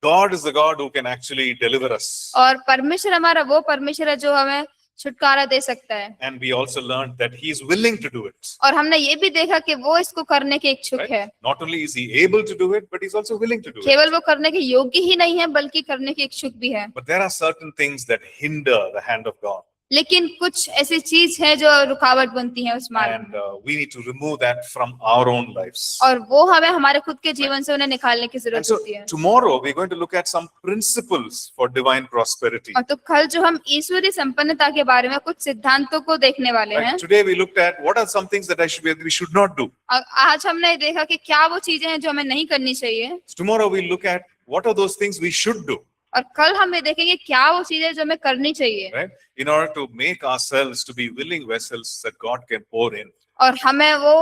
S1: God is the God who can actually deliver us.
S2: और परमेश्वर हमारा वो परमेश्वर है जो हमें छुटकारा दे सकता है।
S1: And we also learned that He is willing to do it.
S2: और हमने ये भी देखा कि वो इसको करने के इच्छुक
S1: Right?
S2: है।
S1: Not only is He able to do it, but He's also willing to do it.
S2: केवल वो करने के योग्य ही नहीं है बल्कि करने के इच्छुक भी है।
S1: But there are certain things that hinder the hand of God.
S2: लेकिन कुछ ऐसी चीज है जो रुकावट बनती है उस मार्ग
S1: And
S2: में,
S1: we need to remove that from our own lives.
S2: और वो हमें हमारे खुद के जीवन से उन्हें निकालने की
S1: And
S2: जरूरत
S1: so
S2: होती है।
S1: tomorrow we're going to look at some principles for divine prosperity.
S2: और तो कल जो हम ईश्वरीय संपन्नता के बारे में कुछ सिद्धांतों को देखने वाले हैं।
S1: Right? Today we looked at what are some things that we should not do.
S2: और आज हमने देखा कि क्या वो चीजें हैं जो हमें नहीं करनी चाहिए,
S1: Tomorrow we'll look at what are those things we should do.
S2: और कल हम ये देखेंगे क्या वो चीजें जो हमें करनी चाहिए,
S1: Right? In order to make ourselves to be willing vessels that God can pour in.
S2: और हमें वो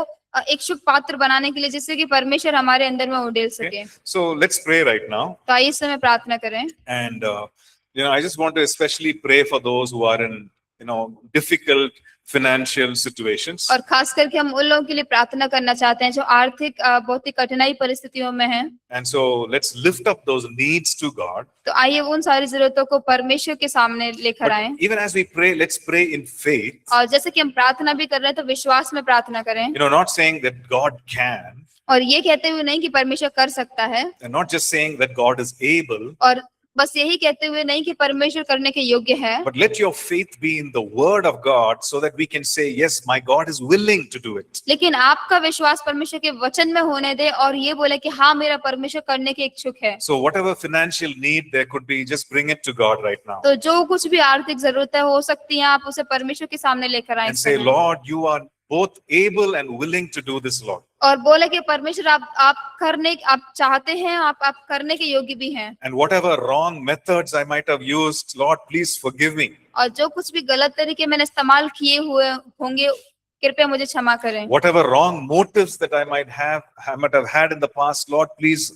S2: इच्छुक पात्र बनाने के लिए जिससे कि परमेश्वर हमारे अंदर में उड़ेल सके।
S1: So let's pray right now.
S2: तो आइए इस समय प्रार्थना करें।
S1: And, I just want to especially pray for those who are in, difficult financial situations.
S2: और खास करके हम उन लोगों के लिए प्रार्थना करना चाहते हैं जो आर्थिक बहुत ही कठिनाई परिस्थितियों में हैं।
S1: And so let's lift up those needs to God.
S2: तो आइए उन सारी जरूरतों को परमेश्वर के सामने लेकर आएं।
S1: But even as we pray, let's pray in faith.
S2: और जैसे कि हम प्रार्थना भी कर रहे हैं तो विश्वास में प्रार्थना करें,
S1: Not saying that God can,
S2: और ये कहते हुए नहीं कि परमेश्वर कर सकता है,
S1: and not just saying that God is able,
S2: और बस यही कहते हुए नहीं कि परमेश्वर करने के योग्य है,
S1: but let your faith be in the word of God so that we can say, yes, my God is willing to do it.
S2: लेकिन आपका विश्वास परमेश्वर के वचन में होने दे और ये बोले कि हाँ मेरा परमेश्वर करने के इच्छुक है।
S1: So whatever financial need there could be, just bring it to God right now.
S2: तो जो कुछ भी आर्थिक जरूरत है हो सकती है आप उसे परमेश्वर के सामने लेकर आए
S1: And say, Lord, you are both able and willing to do this, Lord.
S2: और बोले कि परमेश्वर आप चाहते हैं, आप करने के योग्य भी हैं,
S1: And whatever wrong methods I might have used, Lord, please forgive me.
S2: और जो कुछ भी गलत तरीके मैंने इस्तेमाल किए हुए होंगे कृपया मुझे क्षमा करें।
S1: Whatever wrong motives that I might have had in the past, Lord, please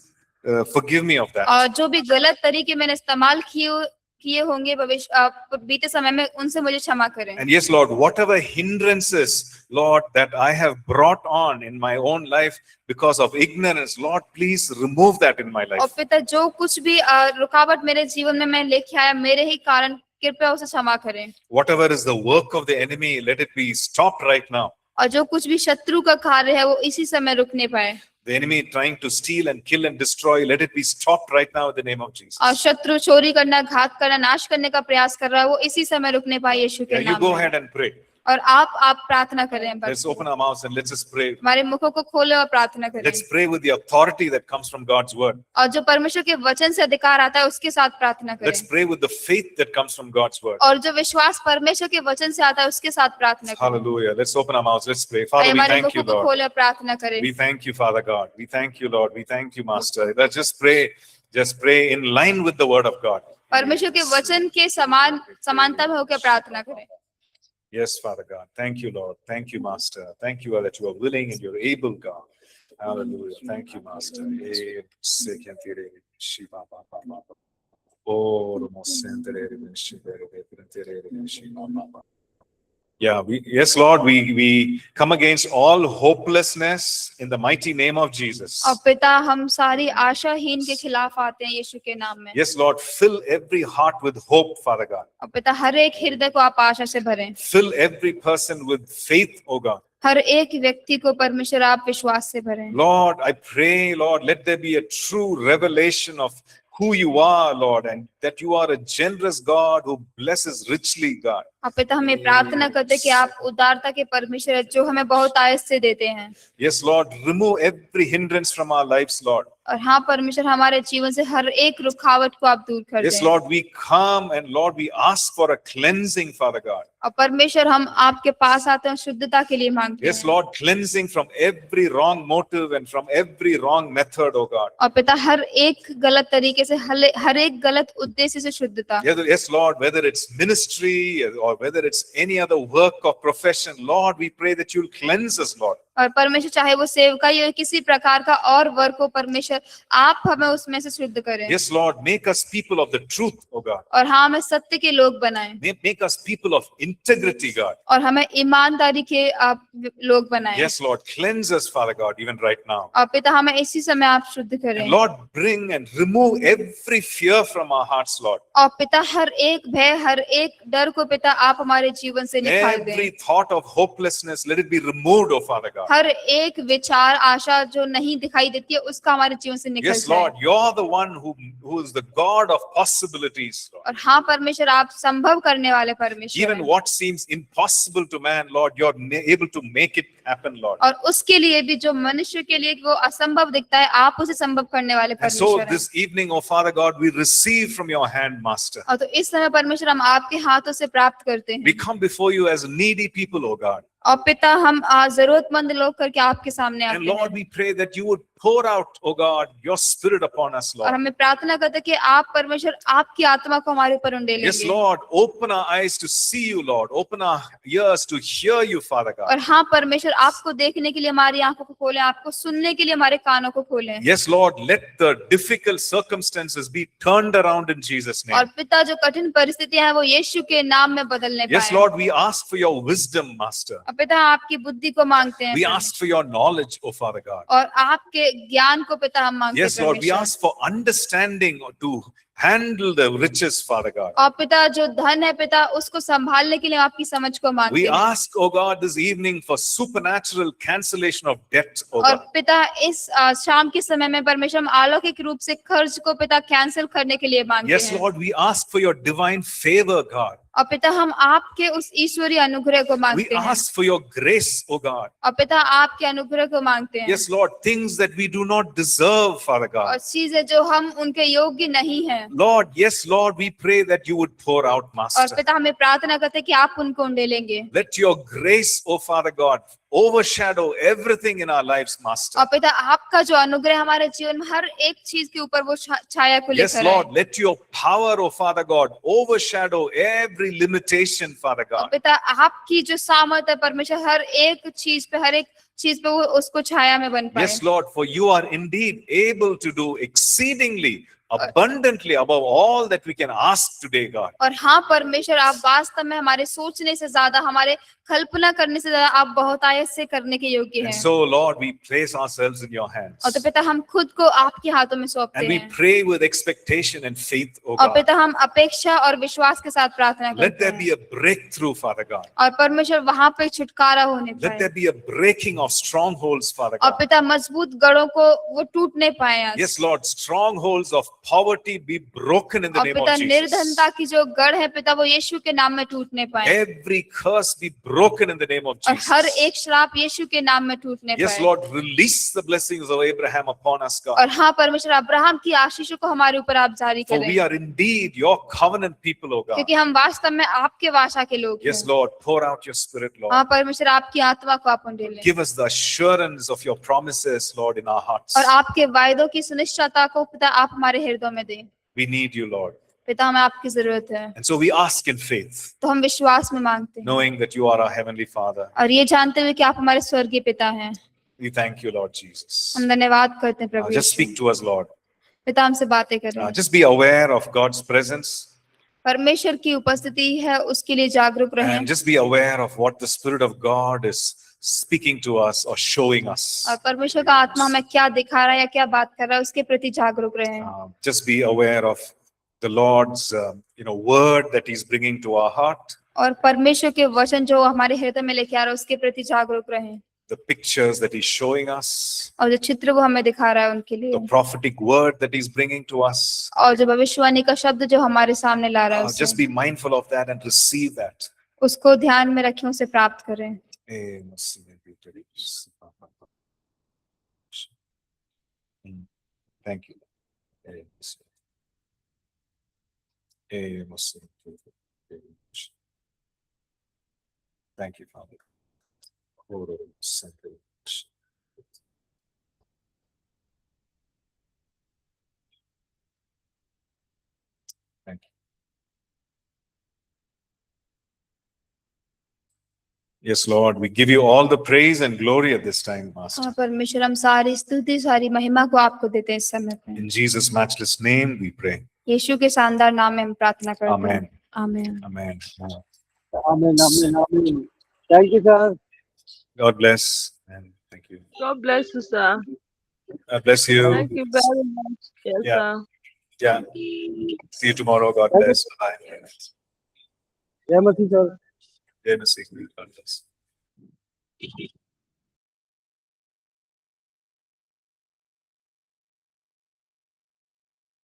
S1: forgive me of that.
S2: और जो भी गलत तरीके मैंने इस्तेमाल किए होंगे भविष्य बीते समय में उनसे मुझे क्षमा करें।
S1: And yes, Lord, whatever hindrances, Lord, that I have brought on in my own life because of ignorance, Lord, please remove that in my
S2: और
S1: life.
S2: पिता जो कुछ भी रुकावट मेरे जीवन में मैं लेके आया मेरे ही कारण कृपया उसे क्षमा करें।
S1: Whatever is the work of the enemy, let it be stopped right now.
S2: और जो कुछ भी शत्रु का कार्य है वो इसी समय रुकने पाए।
S1: The enemy trying to steal and kill and destroy, let it be stopped right now in the name of Jesus.
S2: और शत्रु चोरी करना, घात करना, नाश करने का प्रयास कर रहा है, वो इसी समय रुकने पाए यीशु के
S1: Yeah, you
S2: नाम
S1: go
S2: में।
S1: ahead and pray.
S2: और आप प्रार्थना करें।
S1: Let's open our mouths and let's just pray.
S2: हमारे मुखों को खोले और प्रार्थना करें।
S1: Let's pray with the authority that comes from God's word.
S2: और जो परमेश्वर के वचन से अधिकार आता है उसके साथ प्रार्थना करें।
S1: Let's pray with the faith that comes from God's word.
S2: और जो विश्वास परमेश्वर के वचन से आता है उसके साथ प्रार्थना करें।
S1: Hallelujah. Let's open our mouths. Let's pray. Father, we
S2: हमारे
S1: thank you,
S2: मुखों को
S1: Lord.
S2: खोले और प्रार्थना करें।
S1: We thank you, Father God. We thank you, Lord. We thank you, Master. Let's just pray. Just pray in line with the word of God.
S2: परमेश्वर के वचन के समानता में होकर प्रार्थना करें।
S1: Yes, Father God. Thank you, Lord. Thank you, Master. Thank you that you are willing and you're able, God. Hallelujah. Thank you, Master. Yeah, yes, Lord, we come against all hopelessness in the mighty name of Jesus.
S2: और पिता हम सारी आशाहीन के खिलाफ आते हैं यीशु के नाम में।
S1: Yes, Lord, fill every heart with hope, Father God.
S2: और पिता हर एक हृदय को आप आशा से भरें।
S1: Fill every person with faith, O God.
S2: हर एक व्यक्ति को परमेश्वर आप विश्वास से भरें।
S1: Lord, I pray, Lord, let there be a true revelation of who you are, Lord, and that you are a generous God who blesses richly, God.
S2: और पिता हमें प्रार्थना करते कि आप उदारता के परमेश्वर हैं जो हमें बहुत आयत से देते हैं।
S1: Yes, Lord, remove every hindrance from our lives, Lord.
S2: और हाँ परमेश्वर हमारे जीवन से हर एक रुकावट को आप दूर कर
S1: Yes,
S2: दें।
S1: Lord, we come and Lord, we ask for a cleansing, Father God.
S2: और परमेश्वर हम आपके पास आते हैं शुद्धता के लिए मांगते
S1: Yes,
S2: हैं।
S1: Lord, cleansing from every wrong motive and from every wrong method, oh God.
S2: और पिता हर एक गलत तरीके से हर एक गलत उद्देश्य से शुद्धता।
S1: Yes, Lord, whether it's ministry or whether it's any other work or profession, Lord, we pray that you'll cleanse us, Lord.
S2: और परमेश्वर चाहे वो सेवकाई हो किसी प्रकार का और वर्क हो परमेश्वर आप हमें उसमें से शुद्ध करें।
S1: Yes, Lord, make us people of the truth, oh God.
S2: और हाँ हमें सत्य के लोग बनाएं।
S1: Make us people of integrity, God.
S2: और हमें ईमानदारी के आप लोग बनाएं।
S1: Yes, Lord, cleanse us, Father God, even right now.
S2: और पिता हमें इसी समय आप शुद्ध करें।
S1: And Lord, bring and remove every fear from our hearts, Lord.
S2: और पिता हर एक भय हर एक डर को पिता आप हमारे जीवन से निकाल दें।
S1: Every thought of hopelessness, let it be removed, oh Father God.
S2: हर एक विचार आशा जो नहीं दिखाई देती है उसका हमारे जीवन से निकल
S1: Yes,
S2: जाए।
S1: Lord, you're the one who is the God of possibilities, Lord.
S2: और हाँ परमेश्वर आप संभव करने वाले परमेश्वर
S1: Even
S2: हैं।
S1: what seems impossible to man, Lord, you're able to make it happen, Lord.
S2: और उसके लिए भी जो मनुष्य के लिए वो असंभव दिखता है आप उसे संभव करने वाले
S1: And so
S2: परमेश्वर हैं।
S1: this evening, oh Father God, we receive from your hand, Master.
S2: और तो इस समय परमेश्वर हम आपके हाथों से प्राप्त करते
S1: We
S2: हैं।
S1: come before you as needy people, oh God.
S2: और पिता हम जरूरतमंद लोग करके आपके सामने
S1: And
S2: आते
S1: Lord,
S2: हैं।
S1: we pray that you would pour out, oh God, your spirit upon us,
S2: और
S1: Lord.
S2: हमें प्रार्थना करते हैं कि आप परमेश्वर आपकी आत्मा को हमारे ऊपर उंडेलेंगे।
S1: Yes, Lord, open our eyes to see you, Lord. Open our ears to hear you, Father
S2: और
S1: God.
S2: हाँ परमेश्वर आपको देखने के लिए हमारी आंखों को खोलें, आपको सुनने के लिए हमारे कानों को खोलें।
S1: Yes, Lord, let the difficult circumstances be turned around in Jesus'
S2: और
S1: name.
S2: पिता जो कठिन परिस्थितियां हैं वो यीशु के नाम में बदलने
S1: Yes,
S2: पाए।
S1: Lord, we ask for your wisdom, Master.
S2: और पिता आपकी बुद्धि को मांगते हैं
S1: We ask for your knowledge, oh Father God.
S2: और आपके ज्ञान को पिता हम मांगते
S1: Yes,
S2: हैं
S1: Lord, we
S2: परमेश्वर।
S1: ask for understanding to handle the riches, Father God.
S2: और पिता जो धन है पिता उसको संभालने के लिए आपकी समझ को मांगते
S1: We
S2: हैं।
S1: ask, oh God, this evening for supernatural cancellation of debt, oh
S2: और
S1: God.
S2: पिता इस शाम के समय में परमेश्वर हम अलौकिक रूप से कर्ज को पिता कैंसिल करने के लिए मांगते
S1: Yes,
S2: हैं।
S1: Lord, we ask for your divine favor, God.
S2: और पिता हम आपके उस ईश्वरीय अनुग्रह को
S1: We
S2: मांगते हैं।
S1: ask for your grace, oh God.
S2: और पिता आपके अनुग्रह को मांगते हैं।
S1: Yes, Lord, things that we do not deserve, Father
S2: और
S1: God.
S2: चीजें जो हम उनके योग्य नहीं हैं।
S1: Lord, yes, Lord, we pray that you would pour out,
S2: और
S1: Master.
S2: पिता हमें प्रार्थना करते हैं कि आप उनको उंडेलेंगे।
S1: Let your grace, oh Father God, overshadow everything in our lives, Master.
S2: और पिता आपका जो अनुग्रह हमारे जीवन में हर एक चीज के ऊपर वो छाया को
S1: Yes,
S2: लेकर
S1: Lord,
S2: आए।
S1: let your power, oh Father God, overshadow every limitation, Father
S2: और
S1: God.
S2: पिता आपकी जो सामर्थ्य है परमेश्वर हर एक चीज पे वो उसको छाया में बन पाए।
S1: Yes, Lord, for you are indeed able to do exceedingly abundantly above all that we can ask today, God.
S2: और हाँ परमेश्वर आप वास्तव में हमारे सोचने से ज्यादा हमारे कल्पना करने से ज्यादा आप बहुत आयत से करने के योग्य
S1: And
S2: हैं।
S1: so, Lord, we place ourselves in your hands.
S2: और तो पिता हम खुद को आपके हाथों में सौंपते
S1: And we
S2: हैं
S1: pray with expectation and faith, O
S2: और
S1: God.
S2: पिता हम अपेक्षा और विश्वास के साथ प्रार्थना
S1: Let
S2: करते
S1: there
S2: हैं
S1: be a breakthrough, Father God.
S2: और परमेश्वर वहां पे छुटकारा होने
S1: Let
S2: पाए
S1: there be a breaking of strongholds, Father
S2: और
S1: God.
S2: पिता मजबूत गढ़ों को वो टूट नहीं पाए आज।
S1: Yes, Lord, strongholds of poverty be broken in the
S2: और
S1: name
S2: पिता
S1: of Jesus.
S2: निर्धनता की जो गढ़ है पिता वो यीशु के नाम में टूटने पाए
S1: Every curse be broken in the name of
S2: और हर
S1: Jesus.
S2: एक श्राप यीशु के नाम में टूटने
S1: Yes,
S2: पाए।
S1: Lord, release the blessings of Abraham upon us, God.
S2: और हाँ परमेश्वर अब्राहम की आशीषों को हमारे ऊपर आप जारी
S1: For
S2: करें
S1: we are indeed your covenant people, O God.
S2: क्योंकि हम वास्तव में आपके वाचा के लोग
S1: Yes,
S2: हैं।
S1: Lord, pour out your spirit,
S2: हाँ
S1: Lord.
S2: परमेश्वर आपकी आत्मा को आप उंडेलें
S1: Give us the assurance of your promises, Lord, in our hearts.
S2: और आपके वायदों की सुनिश्चितता को पिता आप हमारे हृदय में दें।
S1: We need you, Lord.
S2: पिता हमें आपकी जरूरत है
S1: And so we ask in faith,
S2: तो हम विश्वास में मांगते हैं
S1: knowing that you are our heavenly Father.
S2: और ये जानते हुए कि आप हमारे स्वर्गीय पिता हैं।
S1: We thank you, Lord Jesus.
S2: हम धन्यवाद करते हैं प्रभु
S1: Just
S2: Yeshu.
S1: speak to us, Lord.
S2: पिता हमसे बातें करें।
S1: Just be aware of God's presence
S2: परमेश्वर की उपस्थिति है उसके लिए जागरूक रहें
S1: and just be aware of what the Spirit of God is speaking to us or showing
S2: और
S1: us.
S2: परमेश्वर का आत्मा हमें क्या दिखा रहा है या क्या बात कर रहा है उसके प्रति जागरूक रहें।
S1: Just be aware of the Lord's word that He's bringing to our heart,
S2: और परमेश्वर के वचन जो हमारे हृदय में लेके आ रहा है उसके प्रति जागरूक रहें
S1: the pictures that He's showing us,
S2: और जो चित्र वो हमें दिखा रहा है उनके लिए
S1: the prophetic word that He's bringing to us.
S2: और जो भविष्यवाणी का शब्द जो हमारे सामने ला रहा है
S1: Just be mindful of that and receive that.
S2: उसको ध्यान में रखें उसे प्राप्त करें।
S1: Thank you. Thank you, Father. Thank you. Yes, Lord, we give you all the praise and glory at this time, Master.
S2: हाँ परमेश्वर हम सारी स्तुति सारी महिमा को आपको देते हैं इस समय पे।
S1: In Jesus' matchless name we pray.
S2: यीशु के शानदार नाम में हम प्रार्थना करते हैं।
S1: Amen.
S2: आमीन।
S1: Amen.
S3: Amen, amen, amen. Thank you, sir.
S1: God bless and thank you.
S4: God bless you, sir.
S1: God bless you.
S4: Thank you very much. Yes,
S1: Yeah.
S4: sir.
S1: Yeah. See you tomorrow. God
S3: Thank you.
S1: bless. Bye.
S3: Jai Masi, sir.
S1: Jai Masih. God bless.